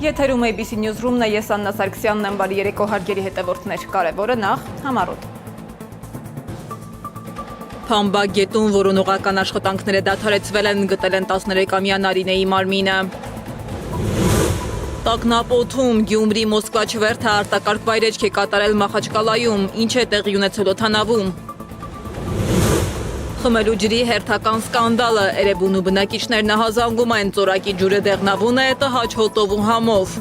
Եթերում ABC Newsroom-ն է, ես Աննա Սարգսյանն եմ, բարի երեկո հարգելի հետևորդներ, կարևորը նախ համառոտ։ Փամբա գետում որոնողական աշխատանքները դադարեցվել են, գտել են 13-ամյա Նարինեի մարմինը։ Տագնապոթում Գյումրի Մոսկվա չվերթը արտակարգ վայրեջք է կատարել Մախաչկալայում, ինչ է տեղի ունեցել օդանավում։ Խմելու ջրի հերթական սկանդալը, Էրեբունու բնակիչներն ահազանգում են, ծորակի ջուրը դեղնավուն է տհաճ հոտով ու համով։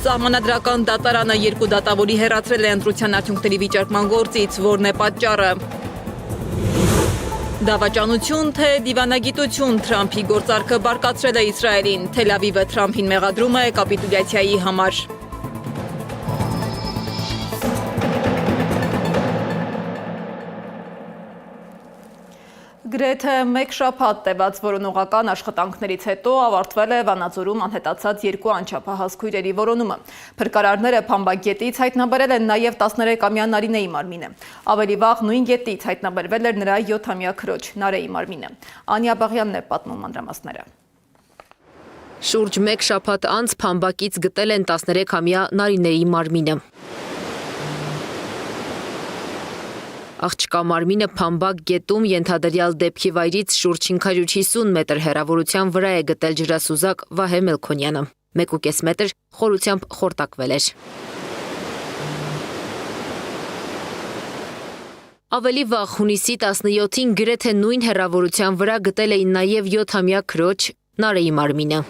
Սահմանադրական դատարանը երկու դատավորի հեռացրել է ընտրության արդյունքների վիճարկման գործից, որն է պատճառը։ Դավաճանություն թե դիվանագիտություն, Թրամփի գործարքը բարկացրել է Իսրայելին, Թել Ավիվը Թրամփին մեղադրում է կապիտուլյացիայի համար։ Գրեթե մեկ շաբաթ տևած որոնողական աշխատանքներից հետո ավարտվել է Վանաձորում անհետացած երկու անչափահաս քույրերի որոնումը։ Փրկարարները Փամբագետից հայտնաբերել են նաև 13-ամյա Նարինեի մարմինը։ Ավելի վաղ նույն գետից հայտնաբերվել էր նրա 7-ամյա քրոջ Նարեի մարմինը։ Անիա Բաղյանն է պատմում մանրամասները։ Շուրջ մեկ շաբաթ անց Փամբակից գտել են 13-ամյա Նարինեի մարմինը։ Աղջկա մարմինը Փամբակ գետում ենթադրյալ դեպքի վայրից շուրջ 550 մետր հեռավորության վրա է գտել ջրասուզակ Վահե Մելքոնյանը։ 1.5 մետր խորությամբ խորտակվել էր։ Ավելի վաղ հունիսի 17-ին գրեթե նույն հեռավորության վրա գտել էին նաև 7-ամյա քրոջ Նարեի մարմինը։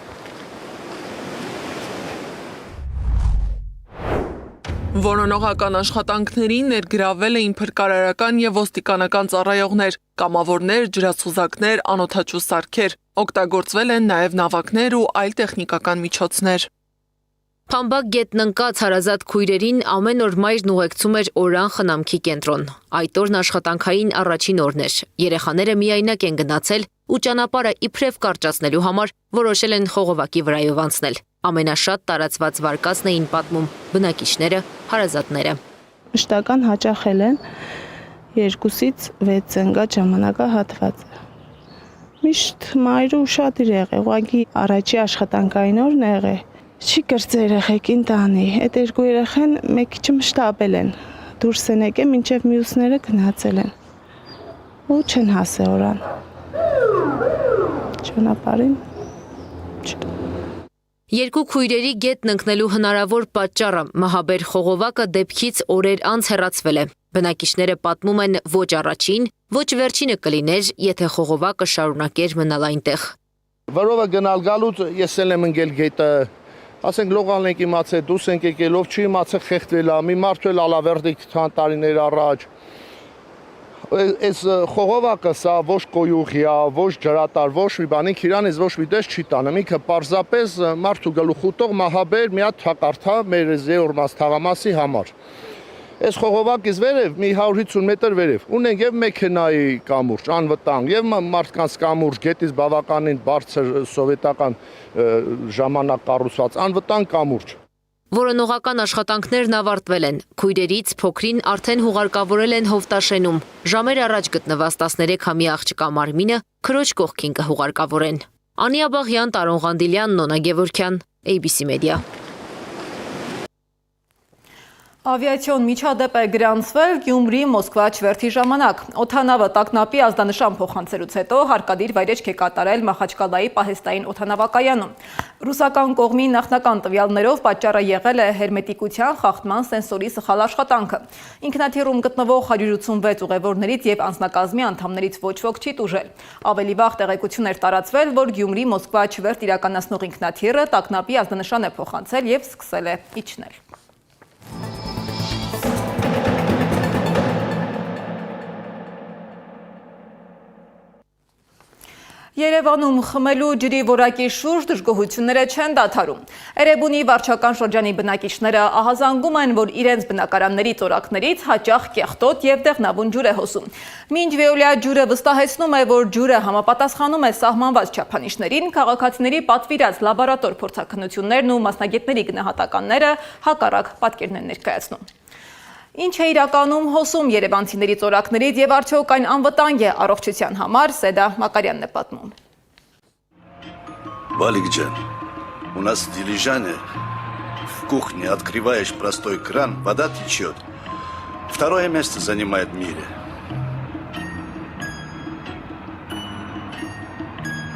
Որոնողական աշխատանքներին ներգրավել էին փրկարարական եւ ոստիկանական ծառայողներ, կամավորներ, ջրասուզակներ, անօդաչու սարքեր, օգտագործվել են նաեւ նավակներ ու այլ տեխնիկական միջոցներ։ Փամբակ գետն ընկած հարազատ քույրերին ամեն օր մայրն ուղեկցում էր Օրան խնամքի կենտրոն։ Այդ օրն աշխատանքային առաջին օրն էր։ Երեխաները միայնակ են գնացել ու ճանապարհը իբրև կարճացնելու համար որոշել են խողովակի վրայով անցնել։ Ամենաշատ տարածված վարկածն էին պատմում բնակիչները, հարազատները։ Մշտական հաճախել են 2-ից 6 ընկած ժամանակահատվածը։ Միշտ մայրը ուշադիր եղել, ուղղակի առաջի աշխատանքային օրն եղել։ Չի կրծե երեխեքին տանի, այդ երկու երեխեն մեկ քիչ մշտաբել են, դուրս են եկել, մինչև մյուսները գնացել են, ու չեն հասել Օրան, ճանապարհին չկա։ Երկու քույրերի գետն ընկնելու հնարավոր պատճառը մահաբեր խողովակը դեպքից օրեր անց հեռացվել է։ Բնակիչները պատմում են ոչ առաջին, ոչ վերջինը կլիներ, եթե խողովակը շարունակեր մնալ այնտեղ։ Վրովը գնալ գալուց ես էլ եմ ընկել գետը, ասենք լողալն ենք իմացել, դուրս ենք եկել, ով չի իմացել խեղդվել է, մի մարդ էլ ալավերդիկ տարիներ առաջ։ Այս խողովակը սա ոչ կոյուղի է, ոչ ջրատար, ոչ մի բան, ինքը իրանից ոչ մի դես չի տանում, ինքը պարզապես մարդու գլուխուտող մահաբեր մի հատ թակարդա մեր զեորմաս թաղամասի համար։ Այս խողովակից վերև մի 150 մետր վերև ունենք եւ մեքենայի կամուրջ, անվտանգ, եւ մարդկանց կամուրջ, գետից բավականին բարձր սովետական ժամանակ կառուցված անվտանգ կամուրջ։ Որոնողական աշխատանքներն ավարտվել են։ Քույրերից փոքրին արդեն հուղարկավորել են Հովտաշենում։ Ժամեր առաջ գտնված 13-ամյա աղջկա մարմինը քրոջ կողքին կհուղարկավորեն։ Անիա Բաղյան, Տարոն Ղանդիլյան, Նոնա Գևորգյան, ABC Media։ Ավիացիոն միջադեպ է գրանցվել Գյումրի Մոսկվա չվերթի ժամանակ։ Օդանավը տագնապի ազդանշան փոխանցելուց հետո հարկադիր վայրեջք է կատարել Մախաչկալայի պահեստային օդանավակայանում։ Ռուսական կողմի նախնական տվյալներով պատճառը եղել է հերմետիկության խախտման սենսորի սխալ աշխատանքը։ Ինքնաթիռում գտնվող 186 ուղևորներից եւ անձնակազմի անդամներից ոչ ոք չի տուժել։ Ավելի վաղ տեղեկություն էր տարածվել, որ Գյումրի Մոսկվա չվերթ իրականացնող ինքնաթիռը տագնապի ազդանշան է փոխանցել եւ սկսել է իջնել։ Երևանում խմելու ջրի որակի շուրջ դժգոհությունները չեն դադարում։ Էրեբունի վարչական շրջանի բնակիչները ահազանգում են, որ իրենց բնակարանների ծորակներից հաճախ կեղտոտ եւ դեղնավուն ջուր է հոսում։ Մինչ Վեոլիա ջուրը վստահեցնում է, որ ջուրը համապատասխանում է սահմանված չափանիշներին, քաղաքացիների պատվիրած լաբորատոր փորձաքննություններն ու մասնագետների գնահատականները հակառակ պատկերն են ներկայացնում։ Ինչ է իրականում հոսում երևանցիների ծորակներից եւ արդյոք այն անվտանգ է առողջության համար, Սեդա Մակարյանն է պատմում։ Բալիկ ջան, У нас дилижане. В кухне открываешь простой кран, вода течет. Второе место занимает в мире.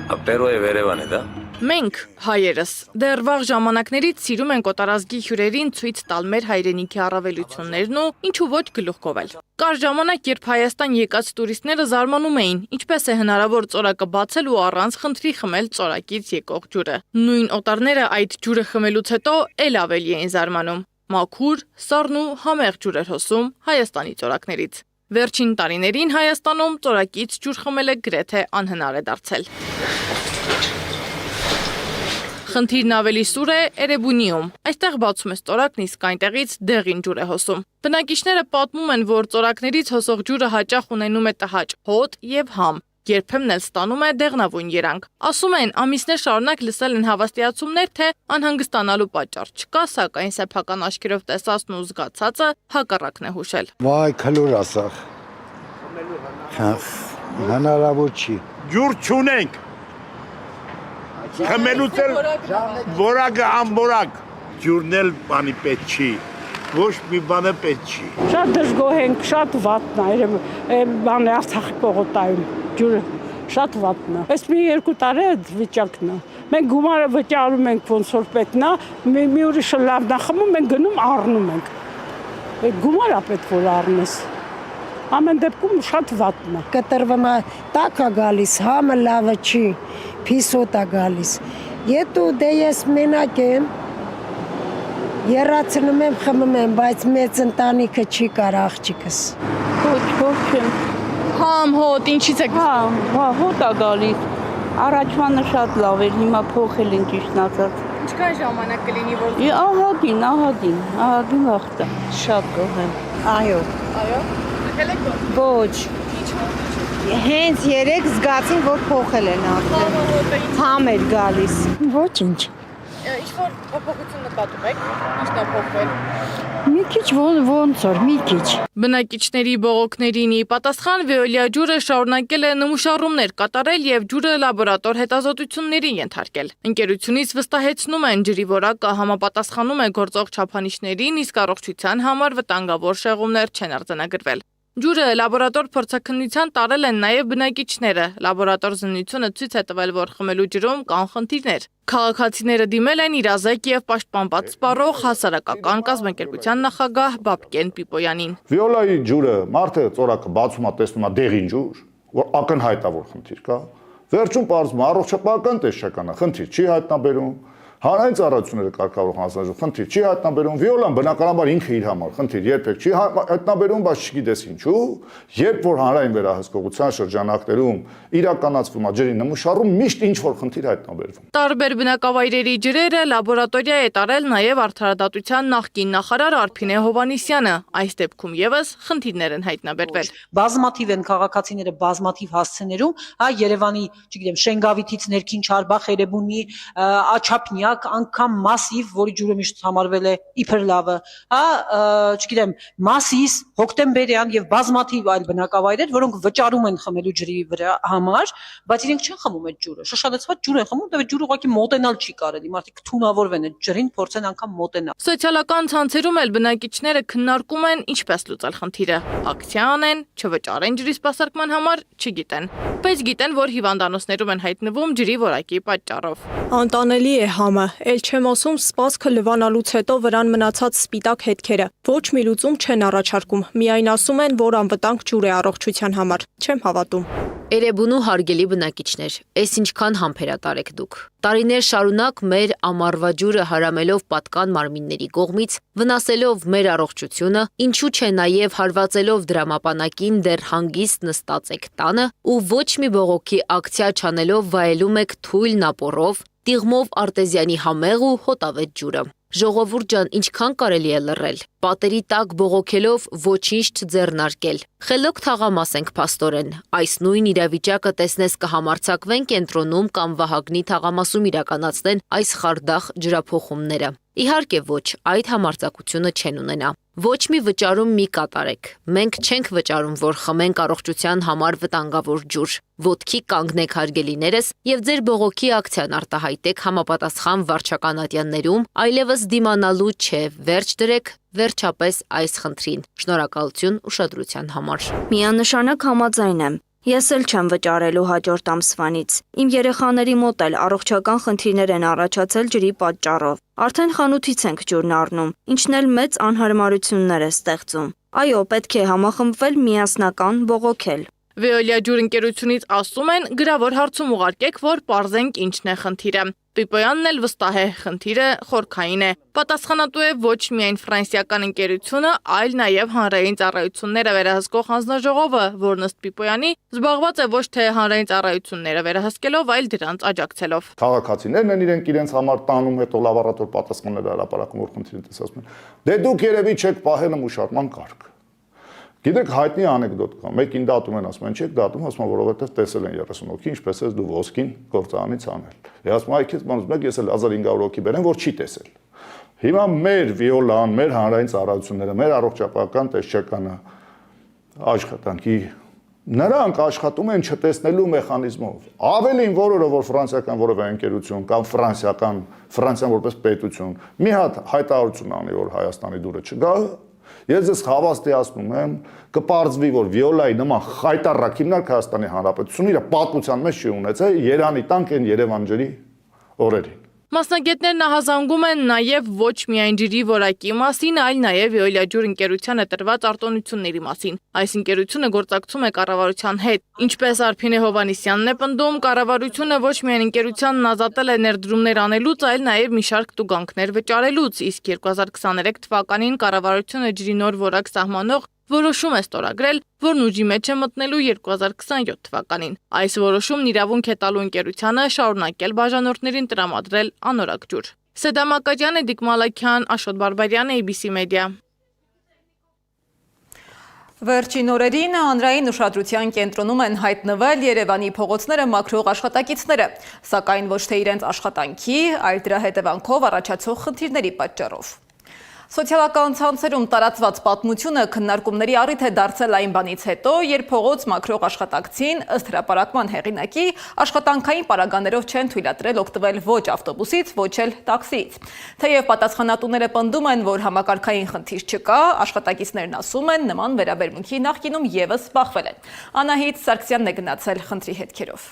А первое в Ерևանը, да? Մենք, հայերս, դեռ վաղ ժամանակներից սիրում ենք օտարազգի հյուրերին ցույց տալ մեր հայրենիքի առավելություններն ու ինչու ոչ գլուխ կովել։ Կար ժամանակ, երբ Հայաստան եկած տուրիստները զարմանում էին, ինչպես է հնարավոր ծորակը բացել ու առանց խնդրի խմել ծորակից եկող ջուրը։ Նույն օտարները այդ ջուրը խմելուց հետո էլ ավելի էին զարմանում։ Մաքուր, սառն ու համեղ ջուր էր հոսում Հայաստանի ծորակներից։ Վերջին տարիներին Հայաստանում ծորակից ջուր խմելը գրեթե անհնար է դարձել։ Խնդիրն ավելի սուր է Էրեբունիում։ Այստեղ բացում է ծորակն, իսկ այնտեղից դեղին ջուր է հոսում։ Բնակիչները պատմում են, որ ծորակներից հոսող ջուրը հաճախ ունենում է տհաճ հոտ եւ համ։ Երբեմն էլ ստանում է դեղնավուն երանգ։ Ասում են, ամիսներ շարունակ լսել են հավաստիացումներ, թե անհանգստանալու պատճառ չկա, սակայն սեփական աչքերով տեսածն ու զգացածը հակառակն է հուշել։ Վայ, քլոր ասախ։ Հնարավոր չի։ Ջուր չունենք։ Խմելուց էլ որակը ամբորակ։ Ջուրն էլ բանի պետք չի։ Ոչ մի բանը պետք չի։ Շատ դժգոհ ենք, շատ վատն է, բանը Արցախի պողոտայում ջուրը շատ վատն է։ Այս մի 2 տարի է վիճակն է։ Մենք գումարը վճարում ենք ոնց որ պետքն է, մի ուրիշը լավն է խմում, մենք գնում առնում ենք։ Այդ գումարը պետք որ առնես։ Ամեն դեպքում շատ վատն է։ Կտրվնա տակ է գալիս, համը լավը չի, փիսոտ է գալիս։ Եթե դե ես մենակ եմ, երացնում եմ, խմում եմ, բայց մեծ ընտանիքը չի կար աղջիկս։ Ոչ չեմ։ Համ հոտ, ինչից է հոտ է գալիս։ Առաջվանը շատ լավ էր, հիմա փոխել են ճիշտն ասած։ Ինչքան ժամանակ կլինի որ ահագին վաղտ է։ Շատ գոհ եմ։ Այո։ Այո։ Եկել եք Ոչ։ Հենց երեք զգացին, որ փոխել են արդեն։ Համ էր գալիս։ Ոչինչ։ Ինչ-որ փոփոխություն նկատում եք, ինչն է փոխվել։ Մի քիչ ոնց որ, մի քիչ։ Բնակիչների բողոքներին ի պատասխան Վեոլիա ջուրը շարունակել է նմուշառումներ կատարել եւ ջուրը լաբորատոր հետազոտությունների ենթարկել։ Ընկերությունից վստահեցնում են, ջրի որակը համապատասխանում է գործող չափանիշներին, իսկ առողջության համար վտանգավոր շեղումներ չեն արձանագրվել։ Ջուրը լաբորատոր փորձաքննության տարել են նաև բնակիչները։ Լաբորատոր զննությունը ցույց է տվել, որ խմելու ջրում կան խնդիրներ։ Քաղաքացիները դիմել են իրազեկ եւ պաշտպանված սպառող հասարակական կազմակերպության նախագահ Բաբկեն Պիպոյանին։ Վիոլայի ջուրը մարդը ծորակը բացում է, տեսնում է դեղին ջուր, որ ակնհայտ է որ խնդիր կա։ Վերջում պարզվում է առողջապահական տեսչականը խնդիր չի հայտնաբերում։ Հանրային ծառայությունները կարգավորող հանձնաժողով խնդիր չի հայտնաբերում, Վիոլան բնականաբար ինքը իր համար խնդիր երբեք չի հայտնաբերում, բայց չգիտես ինչու, երբ որ հանրային վերահսկողության շրջանակներում իրականացվում է ջրի նմուշառում, միշտ ինչ որ խնդիր հայտնաբերվում։ Տարբեր բնակավայրերի ջրերը լաբորատորիա է տարել նաև արդարադատության նախկին նախարար Արփինե Հովհաննիսյանը, այս դեպքում եւս խնդիրներ են հայտնաբերվել։ Բազմաթիվ են քաղաքացիները բազմաթիվ հասցեներում, Երևանի, չգիտեմ, Շենգավիթից ներքին Չարբախ, Էրեբունի, Աչափնյա անգամ մասիվ, որի ջուրը միշտ համարվել է իբր լավը, չգիտեմ, Մասիս, Հոկտեմբերյան եւ բազմաթիվ այլ բնակավայրեր, որոնք վճարում են խմելու ջրի վրա համար, բայց իրենք չեն խմում այդ ջուրը։ Շշալցված ջուր են խմում, դա ջուրը ուղղակի մոտենալ չի կարելի, մարդիկ թունավորվեն այդ ջրին, փորձեն անգամ մոտենալ։ Սոցիալական ցանցերում էլ բնակիչները քննարկում են ինչպես լուծել խնդիրը։ Ակցիա անեն, չվճարեն ջրի սպասարկման համար, չգիտեն, բայց գիտեն, որ հիվանդանոցներում են հայտնվում ջրի որակի պատճառով։ Անտանելի է համը, ել չեմ ասում սպասքը լվանալուց հետո վրան մնացած սպիտակ հետքերը։ Ոչ մի լուծում չեն առաջարկում, միայն ասում են, որ անվտանգ ջուր է առողջության համար։ Չեմ հավատում։ Էրեբունու հարգելի բնակիչներ, այս ինչքան համբերատար եք դուք։ Տարիներ շարունակ մեր ամառվա ջուրը հարամելով պատկան մարմինների կողմից, վնասելով մեր առողջությունը, ինչու չէ նաև հարվածելով դրամապանակին դեռ հանգիստ նստած եք տանը ու ոչ մի բողոքի ակցիա չանելով վայելում եք թույլ նապորով, տիղմով արտեզյանի համեղ ու հոտավետ ջուրը։ Ժողովուրդ ջան, ինչքան կարելի է լռել։ Պատերի տակ բողոքելով ոչինչ չձեռնարկել։ Խելոք թաղամաս ենք փաստորեն։ Այս նույն իրավիճակը տեսնես կհամարձակվեն կենտրոնում կամ Վահագնի թաղամասում իրականացնեն այս խարդախ ջրափոխումները։ Իհարկե ոչ, այդ համարձակությունը չեն ունենա։ Ոչ մի վճարում մի կատարեք։ Մենք չենք վճարում, որ խմենք առողջության համար վտանգավոր ջուր։ Ոտքի կանգնեք հարգելիներս եւ ձեր բողոքի ակցիան արտահայտեք համապատասխան վարչական ատյաններում, այլևս դիմանալու չէ, վերջ դրեք վերջապես այս խնդրին։ Շնորհակալություն ուշադրության համար։ Միանշանակ համաձայն եմ։ Ես էլ չեմ վճարելու հաջորդ ամսվանից։ Իմ երեխաների մոտ էլ առողջական խնդիրներ են առաջացել ջրի պատճառով։ Արդեն խանութից ենք ջուրն առնում, ինչն էլ մեծ անհարմարություններ է ստեղծում։ Այո, պետք է համախմբվել, միասնական բողոքել։ Veolia ջուր ընկերությունից ասում են, գրավոր հարցում ուղարկեք, որ պարզենք ինչն է խնդիրը։ Պիպոյանն էլ վստահ է, խնդիրը խորքային է։ Պատասխանատու է ոչ միայն ֆրանսիական ընկերությունը, այլ նաև հանրային ծառայությունները վերահսկող հանձնաժողովը, որն ըստ Պիպոյանի զբաղված է ոչ թե հանրային ծառայությունները վերահսկելով, այլ դրանց աջակցելով։ Քաղաքացիներն են իրենք համար տանում, հետո լաբորատոր պատասխաններ հրապարակում, որ խնդիրը տեսնում են։ Դե դուք երևի չեք պահել մշակման կարգ։ Գիտեք, հայտնի անեկդոտ կա։ Մեկին դատում են, ասում են, չեք դատում, ասում են, որովհետև տեսել են 30 հոգի, ինչպես ես դու ոսկին գործարանից անել։ Ասում են, այքից բանից մեկ ես էլ 1500 հոգի բերեմ, որ չի տեսել։ Հիմա մեր Վիոլան, մեր հանրային ծառայությունները, մեր առողջապահական տեսչականը աշխատանքի նրանք աշխատում են չտեսնելու մեխանիզմով։ Ավելին որը որ ֆրանսիական որևէ ընկերություն կամ Ֆրանսիան որպես պետություն մի հատ հայտարարություն անի, որ Հայաստանի դուրը չգա, ես ձեզ հավաստիացնում եմ, կպարզվի, որ Վիոլայի նման խայտառակ հիմնարկ Հայաստանի Հանրապետությունը իր պատմության մեջ չի ունեցել Երանի տանք են Երևան ջրի օրերին։ Մասնագետներն ահազանգում են նաև ոչ միայն ջրի որակի մասին, այլ նաև Veolia ջուր ընկերությանը տրված արտոնությունների մասին։ Այս ընկերությունը գործակցում է կառավարության հետ։ Ինչպես Արփինե Հովանիսյանն է պնդում, կառավարությունը ոչ միայն ընկերությանն ազատել է ներդրումներ անելուց, այլ նաև մի շարք տուգանքներ վճարելուց, իսկ 2023 թվականին կառավարությունը ջրի նոր որակ սահմանող որոշում է ստորագրել, որն ուժի մեջ է մտնելու 2027 թվականին։ Այս որոշումն իրավունք է տալու ընկերությանը շարունակել բաժանորդներին տրամադրել անորակ ջուր։ Սեդա Մակաջյան, Էդիկ Մալաքյան, Աշոտ Բարբարյան, ABC Media։ Վերջին օրերին հանրային ուշադրության կենտրոնում են հայտնվել Երևանի փողոցները մաքրող աշխատակիցները, սակայն ոչ թե իրենց աշխատանքի, այլ դրա հետևանքով առաջացող խնդիրների պատճառով։ Սոցիալական ցանցերում տարածված պատմությունը քննարկումների առիթ է դարձել այն բանից հետո, երբ փողոց մաքրող աշխատակցին ըստ հրապարակման հեղինակի աշխատանքային պարագաներով չեն թույլատրել օգտվել ոչ ավտոբուսից, ոչ էլ տաքսիից։ Թեև պատասխանատուները պնդում են, որ համակարգային խնդիր չկա, աշխատակիցներն ասում են, նման վերաբերմունքի նախկինում ևս զբաղվել են։ Անահիտ Սարգսյանն է գնացել խնդրի հետքերով։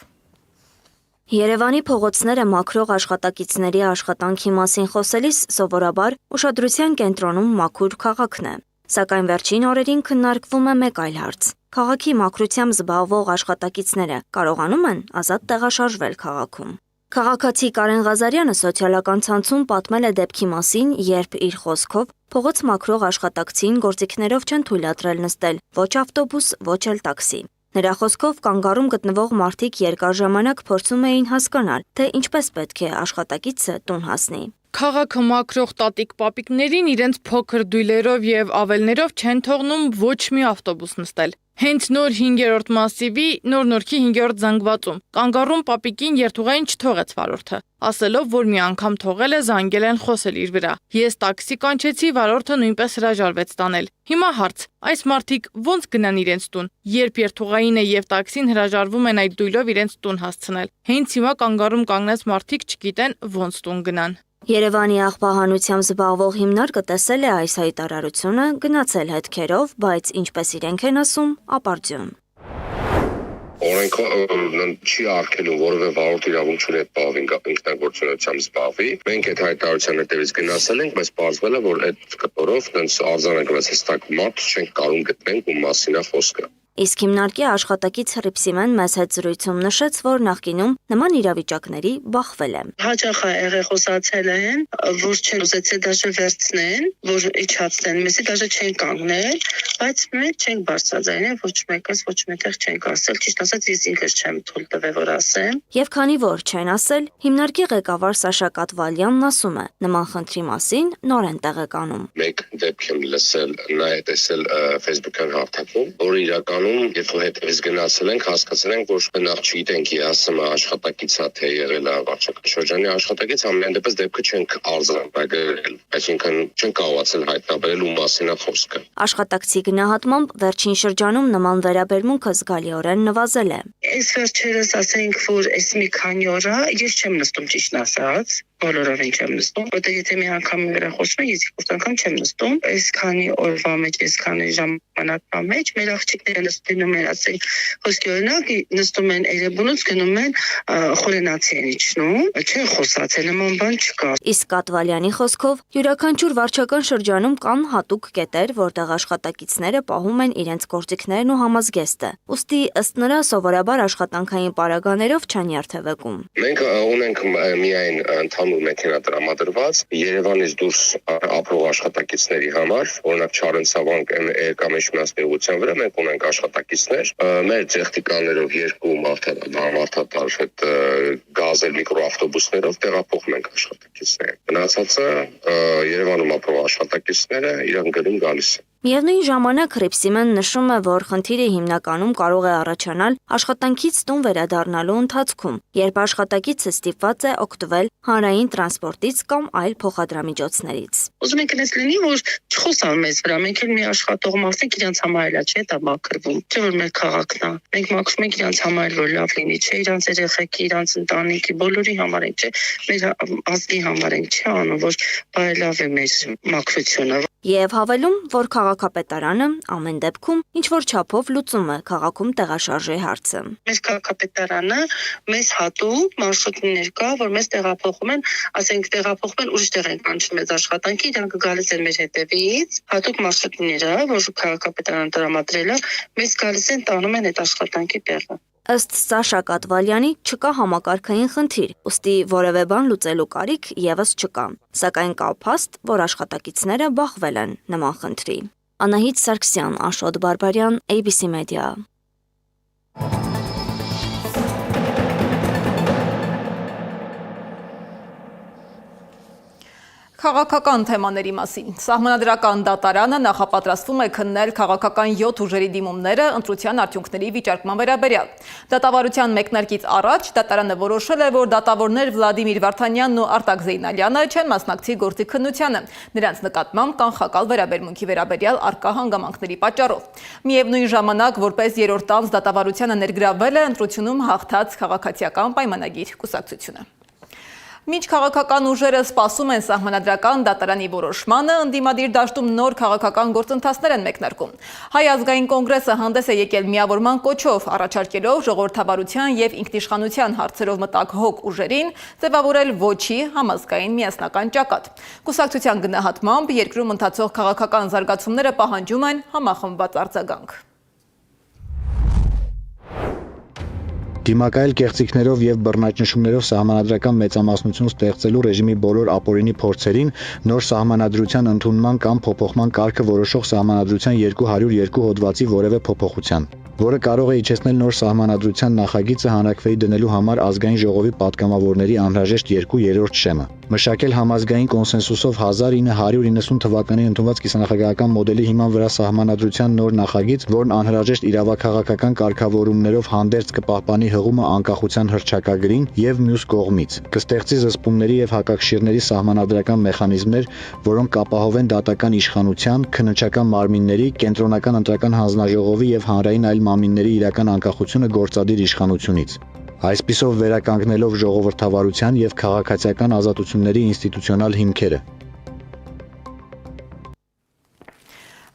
Երևանի փողոցները մաքրող աշխատակիցների աշխատանքի մասին խոսելիս սովորաբար ուշադրության կենտրոնում մաքուր քաղաքն է։ Սակայն վերջին օրերին քննարկվում է մեկ այլ հարց։ Քաղաքի մաքրությամբ զբաղվող աշխատակիցները կարողանում են ազատ տեղաշարժվել քաղաքում։ Քաղաքացի Կարեն Ղազարյանը սոցիալական ցանցում պատմել է դեպքի մասին, երբ իր խոսքով փողոց մաքրող աշխատակցին գործիքներով չեն թույլատրել նստել ոչ ավտոբուս, ոչ էլ տաքսի։ Նրա խոսքով կանգառում գտնվող մարդիկ երկար ժամանակ փորձում էին հասկանալ, թե ինչպես պետք է աշխատակիցը տուն հասնի։ Քաղաքը մաքրող տատիկ-պապիկներին իրենց փոքր դույլերով եւ ավելներով չեն թողնում ոչ մի ավտոբուս նստել։ Հենց նոր 5-րդ մասիվի նոր-նորքի 5-րդ զանգվածում կանգառում պապիկին երթուղային չթողեց վարորդը, ասելով, որ մի անգամ թողել է, զանգել են խոսել իր վրա։ Ես տաքսի կանչեցի, վարորդը նույնպես հրաժարվեց տանել։ Հիմա հարց. այս մարդիկ ոնց գնան իրենց տուն, երբ երթուղայինը եւ տաքսին հրաժարվում են այդ դույլով իրենց տուն հասցնել։ Հենց հիմա կանգառում կանգնած մարդիկ չգիտեն ոնց տուն գնան։ Երևանի աղբահանությամբ զբաղվող հիմնարկը տեսել է այս հայտարարությունը, գնացել հետքերով, բայց ինչպես իրենք են ասում, ապարդյուն։ Օրենքը չի արգելում որևէ վարորդ իրավունք չունի այդ բաղվին ինքնագործունեությամբ զբաղվի։ Մենք այդ հայտարարության հետևից գնացել ենք, բայց պարզվել է, որ այդ կտորով տենց արձանագրված հստակ մարդ չենք կարող գտնենք ու մասին է խոսքը։ Իսկ հիմնարկի աշխատակից Հռիփսիմեն մեծ հետ զրույցում նշեց, որ նախկինում նման իրավիճակների բախվել է։ Հաճախ է խոսացել են, որ չեն ուզեցել դաշը վերցնեն, որ իջացնեն, մեսի դաշը չեն կանգնել, բայց մենք չենք բարձրաձայնել, ոչ մեկս ոչ մեկտեղ չենք ասել, ճիշտ ասած ես ինքս չեմ թույլ տվել, որ ասեմ։ Եվ քանի որ չեն ասել, հիմնարկի ղեկավար Սաշա Կատվալյանն ասում է, նման խնդրի մասին նոր են տեղեկանում։ Մեկ դեպք եմ լսել, նայ տեսել Facebook-յան հարթակում, որ իրականում, երբ որ հետևից գնացել ենք, հասկացել ենք, որ նախ չգիտենք ԵԱՍՄ աշխատակիցա թե եղել է վարչական շրջանի աշխատակից, ամեն դեպս դեպքը չենք արձանագրել, այսինքն չենք կարողացել հայտնաբերել ում մասին է խոսքը։ Աշխատակցի գնահատմամբ վերջին շրջանում նման վերաբերմունքը զգալիորեն նվազել է։ Այս վերջերս ասենք, որ այս մի քանի օր ես չեմ նստում ճիշտ ասած, բոլորովին չեմ նստում, որտեղ եթե մի անգամ վրա խոսում եմ, ես երկու անգամ չեմ նստում, այսքանի օրվա մեջ, այսքանի ժամանակվա մեջ մեր աղջիկները նստում են, ասենք, խոսքի օրինակ նստում են Էրեբունուց գնում են Խորենացի են իջնում, չեն խոսացել, նման բան չկա։ Իսկ Կատվալյանի խոսքով յուրաքանչյուր վարչական շրջանում կան հատուկ կետեր, որտեղ աշխատակիցները պահում են իրենց գործիքներն ու համազգեստը։ Ուստի ըստ նրա սովորաբար աշխատանքային պարագաներով չեն երթևեկում։ Մենք ունենք միայն ընդհանուր մեքենա տրամադրված Երևանից դուրս ապրող աշխատակիցների համար, օրինակ Չարենցավանք Էրկամեշմնասների ուղղության վրա մենք ունենք աշխատակիցներ, մեր տեխնիկաներով երկու մարդատար հետ գազել միկրոավտոբուսներով տեղափոխում ենք աշխատակիցները։ Մնացածը Երևանում ապրող աշխատակիցները իրան գնում գալիս են։ Միևնույն ժամանակ Հռիփսիմեն նշում է, որ խնդիրը հիմնականում կարող է առաջանալ աշխատանքից տուն վերադառնալու ընթացքում, երբ աշխատակիցը ստիպված է օգտվել հանրային տրանսպորտից կամ այլ փոխադրամիջոցներից։ Ուզում ենք այնպես լինի, որ չխոսան մեզ վրա, մենք էլ մի աշխատող մարդիկ իրանց համար էլ չէ, դա մաքրվում, չէ որ մեր քաղաքն է։ Մենք մաքրում ենք իրանց համար, որ լավ լինի, չէ իրանց երեխեքի, իրանց ընտանիքի, բոլորի համար ենք, չէ, մեր ազգի համար ենք, չէ անում, որ բարելավ է մեր մաքրությունը։ Եվ հավելում, որ քաղաքապետարանը ամեն դեպքում ինչ-որ չափով լուծում է քաղաքում տեղաշարժի հարցը։ Մեր քաղաքապետարանը մեզ հատուկ մարշրուտներ կա, որ մեզ տեղափոխում են, ասենք տեղափոխում են ուրիշ տեղ են կանչում մեզ աշխատանքի, իրանք գալիս են մեր հետևից, հատուկ մարշրուտները, որ քաղաքապետարանը տրամադրել է, մեզ գալիս են տանում են այդ աշխատանքի տեղը։ Ըստ Սաշա Կատվալյանի չկա համակարգային խնդիր, ուստի որևէ բան լուծելու կարիք եւս չկա։ Սակայն կա փաստ, որ աշխատակիցները բախվել են նման խնդրի։ Անահիտ Սարգսյան, Աշոտ Բարբարյան, ABC Media։ Քաղաքական թեմաների մասին։ Սահմանադրական դատարանը նախապատրաստվում է քննել քաղաքական 7 ուժերի դիմումները ընտրության արդյունքների վիճարկման վերաբերյալ։ Դատավարության մեկնարկից առաջ դատարանը որոշել է, որ դատավորներ Վլադիմիր Վարդանյանն ու Արտակ Զեյնալյանը չեն մասնակցի գործի քննությանը, նրանց նկատմամբ կանխակալ վերաբերմունքի վերաբերյալ առկա հանգամանքների պատճառով։ Միևնույն ժամանակ, որպես երրորդ անձ դատավարությանը ներգրավել է ընտրությունում հաղթած քաղաքացիական պայմանագիր կուսակցությունը։ Մինչ քաղաքական ուժերը սպասում են սահմանադրական դատարանի որոշմանը, ընդդիմադիր դաշտում նոր քաղաքական գործընթացներ են մեկնարկում։ Հայ ազգային կոնգրեսը հանդես է եկել միավորման կոչով, առաջարկելով ժողովրդավարության եւ ինքնիշխանության հարցերով մտակ հոգ ուժերին ձևավորել ոչի համազգային միասնական ճակատ։ Կուսակցության գնահատմամբ երկրում ընթացող քաղաքական զարգացումները պահանջում են համախմբված արձագանք։ Դիմակայել կեղծիքներով եւ բռնաճնշումներով սահմանադրական մեծամասնություն ստեղծելու ռեժիմի բոլոր ապօրինի փորձերին նոր սահմանադրության ընդունման կամ փոփոխման կարգը որոշող սահմանադրության 202 հոդվածի որևէ փոփոխության, որը կարող է իջեցնել նոր սահմանադրության նախագիծը հանրաքվեի դնելու համար ազգային ժողովի պատգամավորների անհրաժեշտ 2/3 շեմը, մշակել համազգային կոնսենսուսով 1990 թվականին ընդունված կիսանախագահական մոդելի հիման վրա սահմանադրության նոր նախագիծ, որն անհրաժեշտ իրավաքաղաքական կարգավորումներով հանդերձ կպահպանի հղումը անկախության հռչակագրին եւ մյուս կողմից կստեղծի զսպումների եւ հակակշիռների սահմանադրական մեխանիզմներ, որոնք կապահովեն դատական իշխանության, քննչական մարմինների, կենտրոնական ընտրական հանձնաժողովի եւ հանրային այլ մարմինների իրական անկախությունը գործադիր իշխանությունից։ Այսպիսով վերականգնելով ժողովրդավարության եւ քաղաքացիական ազատությունների ինստիտուցիոնալ հիմքերը։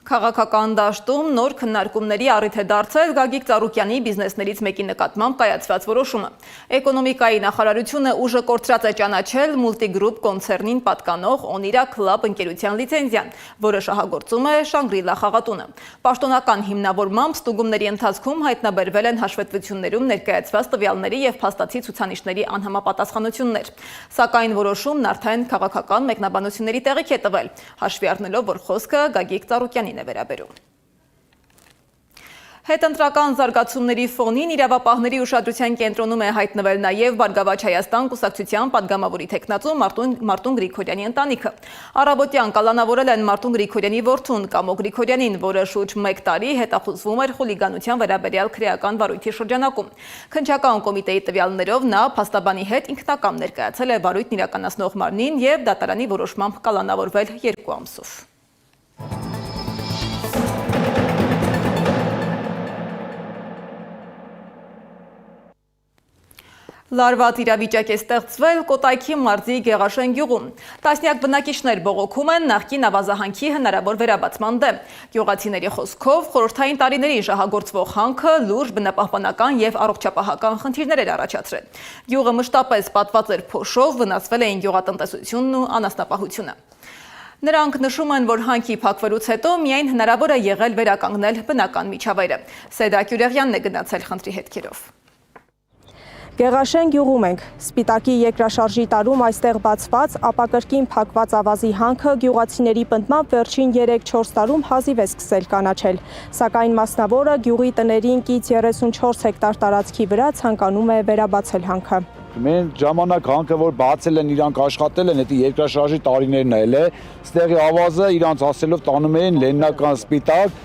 Քաղաքական դաշտում նոր քննարկումների առիթ է դարձել Գագիկ Ծառուկյանի բիզնեսներից մեկի նկատմամբ կայացված որոշումը։ Էկոնոմիկայի նախարարությունը ուժը կորցրած է ճանաչել Multigroup կոնցեռնին պատկանող Onira Club ընկերության լիցենզիան, որը շահագործում է Շանգրիլա խաղատունը։ Պաշտոնական հիմնավորմամբ ստուգումների ընթացքում հայտնաբերվել են հաշվետվություններում ներկայացված տվյալների եւ փաստացի ցուցանիշների անհամապատասխանություններ։ Սակայն որոշումն արդեն քաղաքական մեկնաբանությունների տեղիք է տվել, հաշվի առնելով, որ խոսքը Գագիկ Ծառուկյանի է վերաբերում։ Հետընտրական զարգացումների ֆոնին իրավապահների ուշադրության կենտրոնում է հայտնվել նաև Բարգավաճ Հայաստան կուսակցության падգամավորի թեկնածու Մարտուն Գրիգորյանի ընտանիքը։ Առավոտյան կալանավորել են Մարտուն Գրիգորյանի որդուն Կամո Գրիգորյանին, որը շուրջ 1 տարի հետախուզվում էր խուլիգանության վերաբերյալ քրեական վարույթի շրջանակում։ Քննչական կոմիտեի տվյալներով նա փաստաբանի հետ ինքնակամ ներկայացել է վարույթն իրականացնող մարմնին եւ դատարանի որոշմամբ կալանավորվել 2 ամսով։ Լարված իրավիճակ է ստեղծվել Կոտայքի մարզի Գեղաշեն գյուղում։ Տասնյակ բնակիչներ բողոքում են նախկին ավազահանքի հնարավոր վերաբացման դեմ։ Գյուղացիների խոսքով խորհրդային տարիներին շահագործվող հանքը լուրջ բնապահպանական եւ առողջապահական խնդիրներ էր առաջացրել։ Գյուղը մշտապես պատված էր փոշով, վնասվել էին գյուղատնտեսությունն ու անասնապահությունը։ Նրանք նշում են, որ հանքի փակվելուց հետո միայն հնարավոր է եղել վերականգնել բնական միջավայրը։ Սեդա Կյուրեղյանն է գնացել խնդրի հետքերով։ Գեղաշեն գյուղում ենք։ Սպիտակի երկրաշարժի տարում այստեղ բացված, ապա կրկին փակված ավազի հանքը գյուղացիների պնդմամբ վերջին 3-4 տարում հազիվ է սկսել կանաչել։ Սակայն մասնավորը գյուղի տներին կից 34 հեկտար տարածքի վրա ցանկանում է վերաբացել հանքը։ Մենք ժամանակ հանքը որ բացել են, իրանք աշխատել են, դա երկրաշարժի տարիներն էլ է, ստեղի ավազը իրանք ասելով տանում էին Լենինական սպիտակ,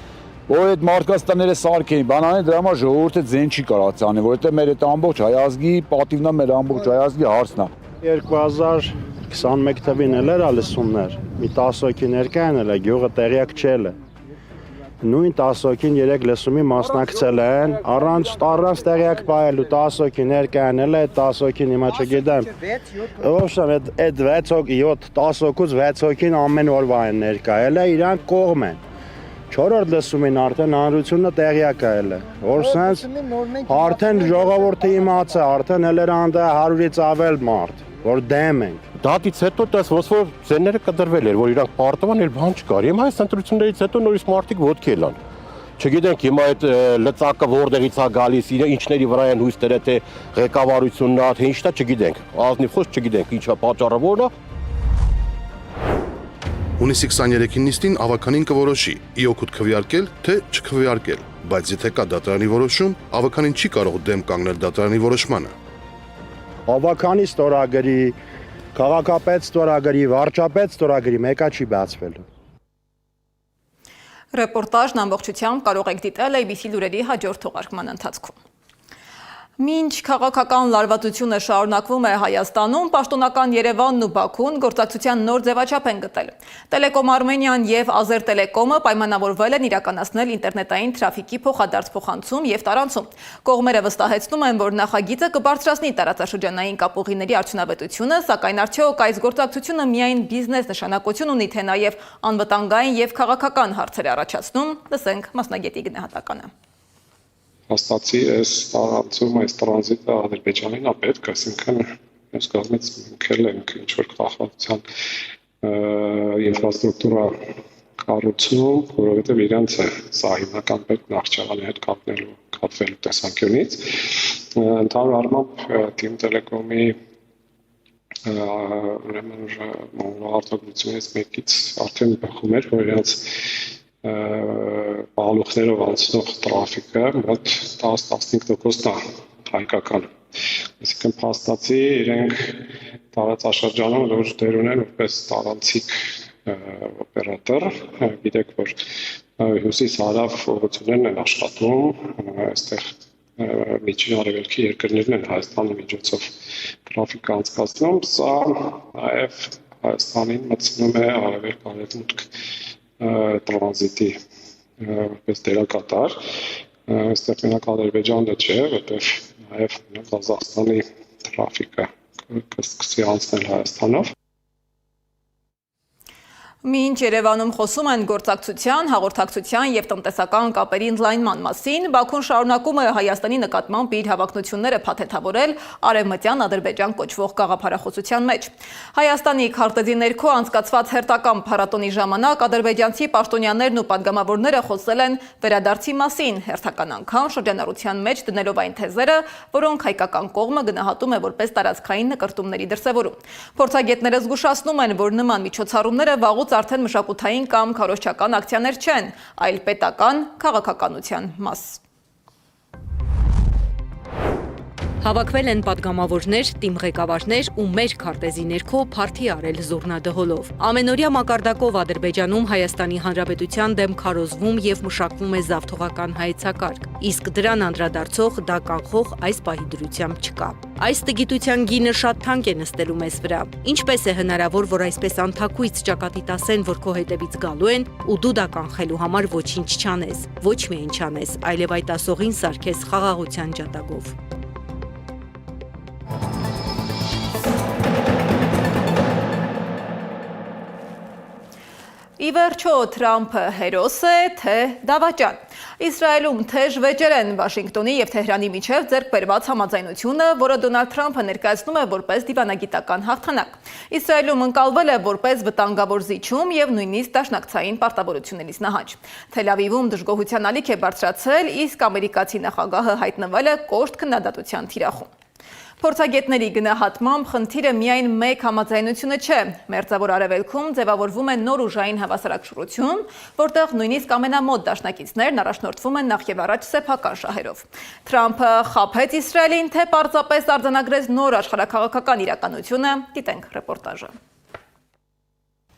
որ այդ մարդկանց տները սարք էին, բանալին դրա համար ժողովուրդը ձեն չի կարած անի, որովհետև մեր այդ ամբողջ հայազգի պատիվն է, մեր ամբողջ հայազգի հարցն է։ 2021 թվին էլ էր լսումներ, մի 10 հոգի ներկա են էլ է, գյուղը տեղյակ չել է։ Նույն 10 հոգին 3 լսումի մասնակցել են, առանց տեղյակ պահելու 10 հոգի ներկա են էլ է, 10 հոգին հիմա չգիտեմ։ Ովշան այդ 6 հոգի, 7-10 հոգուց 6 հոգին ամեն օրվա են ներկա էլ է, իրանք կողմ են։ 4-րդ լսումին արդեն հանրությունը տեղյակ է, որ սենց արդեն ժողովուրդը իմացա, արդեն էլ էր անդա 100-ից ավել մարդ, որ դեմ են։ Դատից հետո դες ոսոր զենները կդրվել էր, որ իրանք պարտման էր բան չկար։ Հիմա այս ընտրություններից հետո նորից մարդիկ ոտքի ելան։ Չգիտենք հիմա այդ լծակը որտեղից է գալիս, ինչների վրա են հույս դրել, թե ղեկավարությունն է, թե ինչն է, չգիտենք։ Ազնիվ խոսք չգիտենք, ինչա պատճառը որն է։ Հունիսի 23-ին նիստին ավականին կորոշի՝ ի օգուտ քվեարկել, թե չքվեարկել, բայց եթե կա դատարանի որոշում, ավականին չի կարող դեմ կանգնել դատարանի որոշմանը։ Ավականի ստորագրի, քաղաքապետ ստորագրի, վարչապետ ստորագրի մեկը չի բացվելու։ Ռեպորտաժն ամբողջությամբ կարող եք դիտել ABC լուրերի հաջորդ թողարկման ընթացքում։ Մինչ քաղաքական լարվածությունը շարունակվում է Հայաստանում, պաշտոնական Երևանն ու Բաքուն գործակցության նոր ձևաչափ են գտել։ Տելեկոմ Արմենիան եւ Ազերտելեկոմը պայմանավորվել են իրականացնել ինտերնետային թրաֆիկի փոխադարձ փոխանցում եւ տարանցում։ Կողմերը վստահեցնում են, որ նախագիծը կբարձրացնի տարածաշրջանային կապուղիների արդյունավետությունը, սակայն արդյոք այս գործակցությունը միայն բիզնես նշանակություն ունի, թե նաեւ անվտանգային եւ քաղաքական հարցեր առաջացնում, լսենք մասնագետի գնահատականը։ Հաստատի այս տարածում, այս տրանզիտը Ադրբեջանին է պետք, այսինքն այս կողմից մուքել ենք ինչ-որ կախվածության ինֆրաստրուկտուրա կառուցում, որովհետև իրանց է սա հիմնական պետք Նախճեվանի հետ կապվելու տեսանկյունից։ Ընդհանուր առմամբ Team Telecom-ի ուրեմն արտադրությունից մեկից արդեն բխում էր, որ իրանց բաղալուխներով անցնող տրաֆիկը մոտ 10-15%-ն է հայկական։ Այսինքն փաստացի իրենք տարածաշրջանում լուրջ դեր ունեն որպես տարանցիկ օպերատոր, գիտեք որ հյուսիս-հարավ ուղղություններն են աշխատում, այստեղ միջին արևելքի երկրներն են Հայաստանի միջոցով տրաֆիկ անցկացնում, սա նաև Հայաստանին մտցնում է արևելք-արևմուտք տրանզիտի որպես դերակատար, այստեղ մենակ Ադրբեջանը չէ, որտեղ նաև Ղազախստանի տրաֆիկը կսկսի անցնել Հայաստանով։ Մինչ Երևանում խոսում են գործակցության, հաղորդակցության եւ տնտեսական կապերի ընդլայնման մասին, Բաքուն շարունակում է Հայաստանի նկատմամբ իր հավակնությունները փաթեթավորել Արևմտյան Ադրբեջան կոչվող գաղափարախոսության մեջ։ Հայաստանի քարտեզի ներքո անցկացված հերթական փառատոնի ժամանակ ադրբեջանցի պաշտոնյաներն ու падգամավորները խոսել են վերադարձի մասին, հերթական անգամ շրջանառության մեջ դնելով այն թեզերը, որոնք հայկական կողմը գնահատում է որպես տարածքային նկրտումների դրսևորում։ Փորձագետները զգուշացնում են, որ նման միջոցառումները վաղուց արդեն մշակութային կամ քարոզչական ակցիաներ չեն, այլ պետական քաղաքականության մաս։ Հավաքվել են падգամավորներ, թիմ ղեկավարներ ու մեր քարտեզի ներքո փարթի արել զուռնադհոլով։ Ամենօրյա մակարդակով Ադրբեջանում Հայաստանի Հանրապետության դեմ քարոզվում եւ մշակվում է զավթողական հայեցակարգ, իսկ դրան անդրադարձող դա կանխող այս պահի դրությամբ չկա։ Այս տգիտության գինը շատ թանկ է նստելու մեզ վրա։ Ինչպես է հնարավոր, որ այսպես անթակույց ճակատիտ ասեն, որ քո հետևից գալու են ու դու դա կանխելու համար ոչինչ չանես, ոչ միայն չանես, այլև այդ ասողին սարքես խաղաղության ջատագով։ Ի վերջո Թրամփը հերոս է, թե դավաճան։ Իսրայելում թեժ վեճեր են Վաշինգտոնի եւ Թեհրանի միջև ձեռք բերված համաձայնությունը, որը Դոնալդ Թրամփը ներկայացնում է որպես դիվանագիտական հաղթանակ։ Իսրայելում ընկալվել է որպես վտանգավոր զիջում եւ նույնիսկ դաշնակցային պարտավորություններից նահանջ։ Թել Ավիվում դժգոհության ալիք է բարձրացել, իսկ ամերիկացի նախագահը հայտնվել է կոշտ քննադատության թիրախում։ Փորձագետների գնահատմամբ խնդիրը միայն մեկ համաձայնությունը չէ։ Մերձավոր Արևելքում ձևավորվում է նոր ուժային հավասարակշռություն, որտեղ նույնիսկ ամենամոտ դաշնակիցներն առաջնորդվում են նախ եւ առաջ սեփական շահերով։ Թրամփը խաբեց Իսրայելին, թե պարզապես արձանագրեց նոր աշխարհաքաղաքական իրականությունը, գիտենք ռեպորտաժը։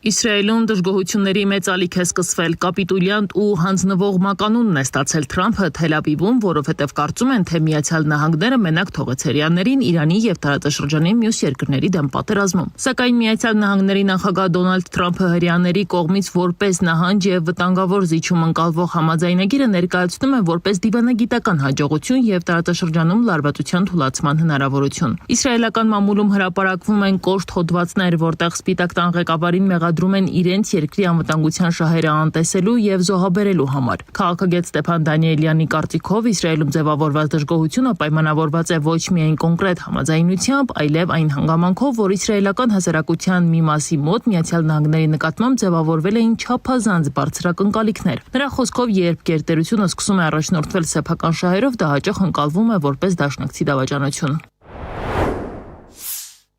Իսրայելում դժգոհությունների մեծ ալիք է սկսվել, կապիտուլյանտ ու հանձնվող մականունն է ստացել Թրամփը Թել Ավիվում, որովհետև կարծում են, թե Միացյալ Նահանգները մենակ թողեց հրեաներին Իրանի եւ տարածաշրջանի մյուս երկրների դեմ պատերազմում։ Սակայն Միացյալ Նահանգների նախագահ Դոնալդ Թրամփը հրեաների կողմից որպես նահանջ եւ վտանգավոր զիջում ընկալվող համաձայնագիրը ներկայացնում է որպես դիվանագիտական հաջողություն եւ տարածաշրջանում լարվածության թուլացման հնարավորություն։ Իսրայելական մամուլում հրապարակվում են կոշտ հոդվածներ, որտեղ Սպիտակ տան ղեկավարին մեղադրում են իրենց երկրի անվտանգության շահերը անտեսելու եւ զոհաբերելու համար։ Քաղաքագետ Ստեփան Դանիելյանի կարծիքով Իսրայելում ձևավորված դժգոհությունը պայմանավորված է ոչ միայն կոնկրետ համաձայնությամբ, այլև այն հանգամանքով, որ իսրայելական հասարակության մի մասի մոտ Միացյալ Նահանգների նկատմամբ ձևավորվել էին չափազանց բարձր ակնկալիքներ։ Նրա խոսքով, երբ գերտերությունը սկսում է առաջնորդվել սեփական շահերով, դա հաճախ ընկալվում է որպես դաշնակցի դավաճանություն։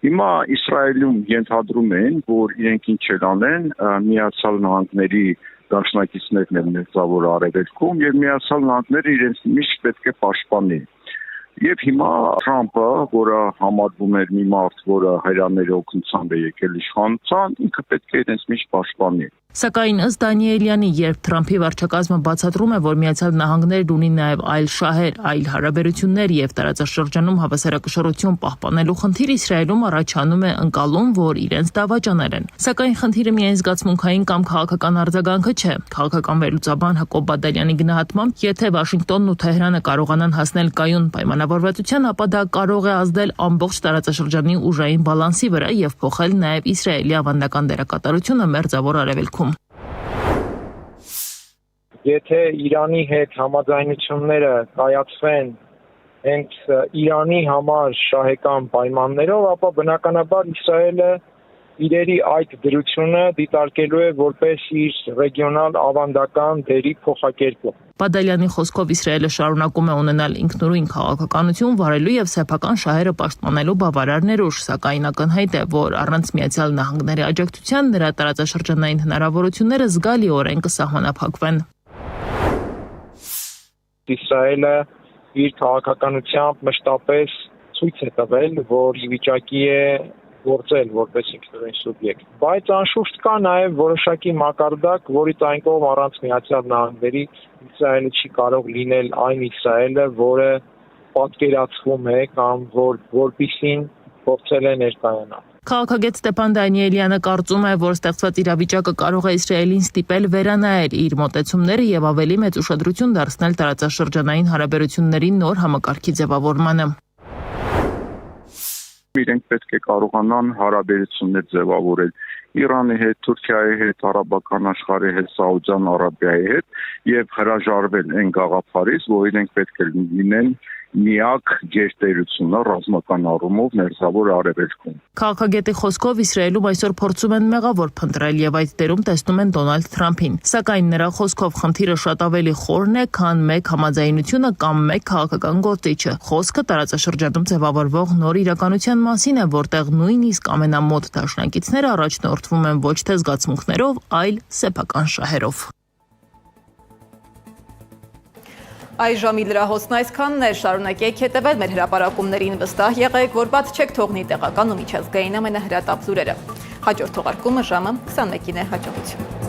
Հիմա Իսրայելում ենթադրում են, որ իրենք ինչ են անեն, Միացյալ Նահանգների դաշնակիցներն են մերձավոր Արևելքում եւ Միացյալ Նահանգները իրենց միշտ պետք է պաշտպանի։ Եվ հիմա Թրամփը, որը համարվում էր մի մարդ, որը հայրենիների օգնությամբ է եկել իշխանության, ինքը պետք է իրենց միշտ պաշտպանի։ Սակայն ըստ Դանիելյանի, երբ Թրամփի վարչակազմը բացատրում է, որ Միացյալ Նահանգներն ունի նաև այլ շահեր, այլ հարաբերություններ եւ տարածաշրջանում հավասարակշռություն պահպանելու խնդիր, Իսրայելում առաջանում է ընկալում, որ իրենց դավաճանել են։ Սակայն խնդիրը միայն զգացմունքային կամ քաղաքական արձագանքը չէ։ Քաղաքական վերլուծաբան Հակոբ Բադալյանի գնահատմամբ, եթե Վաշինգտոնն ու Թեհրանը կարողանան հասնել կայուն պայմանավորվածության, ապա դա կարող է ազդել ամբողջ տարածաշրջանի ուժային բալանսի վրա եւ փոխել նաև Իսրայելի ավանդական դերակատարությունը մերձավոր Արևելքում։ Եթե Իրանի հետ համաձայնությունները կայացվեն հենց Իրանի համար շահեկան պայմաններով, ապա բնականաբար Իսրայելը իրերի այդ դրությունը դիտարկելու է որպես իր ռեգիոնալ ավանդական դերի փոխակերպում։ Բադալյանի խոսքով Իսրայելը շարունակում է ունենալ ինքնուրույն քաղաքականություն, վարելու եւ սեփական շահերը պաշտպանելու բավարար ներուժ, սակայն ակնհայտ է, որ առանց Միացյալ Նահանգների աջակցության նրա տարածաշրջանային հնարավորությունները զգալիորեն կսահմանափակվեն։ Իսրայելը իր քաղաքականությամբ մշտապես ցույց է տվել, որ ի վիճակի է գործել որպես ինքնուրույն սուբյեկտ։ Բայց անշուշտ կա նաև որոշակի մակարդակ, որից այն կողմ առանց Միացյալ Նահանգների Իսրայելը չի կարող լինել այն Իսրայելը, որը պատկերացվում է կամ որպիսին փորձել է ներկայանալ։ Քաղաքագետ Ստեփան Դանիելյանը կարծում է, որ ստեղծված իրավիճակը կարող է Իսրայելին ստիպել վերանայել իր մոտեցումները եւ ավելի մեծ ուշադրություն դարձնել տարածաշրջանային հարաբերությունների նոր համակարգի ձևավորմանը։ Իրենք պետք է կարողանան հարաբերություններ ձևավորել Իրանի հետ, Թուրքիայի հետ, արաբական աշխարհի հետ, Սաուդյան Արաբիայի հետ եւ հրաժարվել այն գաղափարից, որ իրենք պետք է լինեն միակ գերտերությունը ռազմական առումով Մերձավոր Արևելքում։ Քաղաքագետի խոսքով Իսրայելում այսօր փորձում են մեղավոր փնտրել եւ այդ դերում տեսնում են Դոնալդ Թրամփին։ Սակայն նրա խոսքով խնդիրը շատ ավելի խորն է, քան մեկ համաձայնությունը կամ մեկ քաղաքական գործիչը։ Խոսքը տարածաշրջանում ձևավորվող նոր իրականության մասին է, որտեղ նույնիսկ ամենամոտ դաշնակիցները առաջնորդվում են ոչ թե զգացմունքներով, այլ սեփական շահերով։ Այս ժամի լրահոսն այսքանն է, շարունակեք հետևել մեր հրապարակումներին, վստահ եղեք, որ բաց չեք թողնի տեղական ու միջազգային ամենահրատապ լուրերը։ Հաջորդ թողարկումը ժամը 21-ին է, հաջողություն։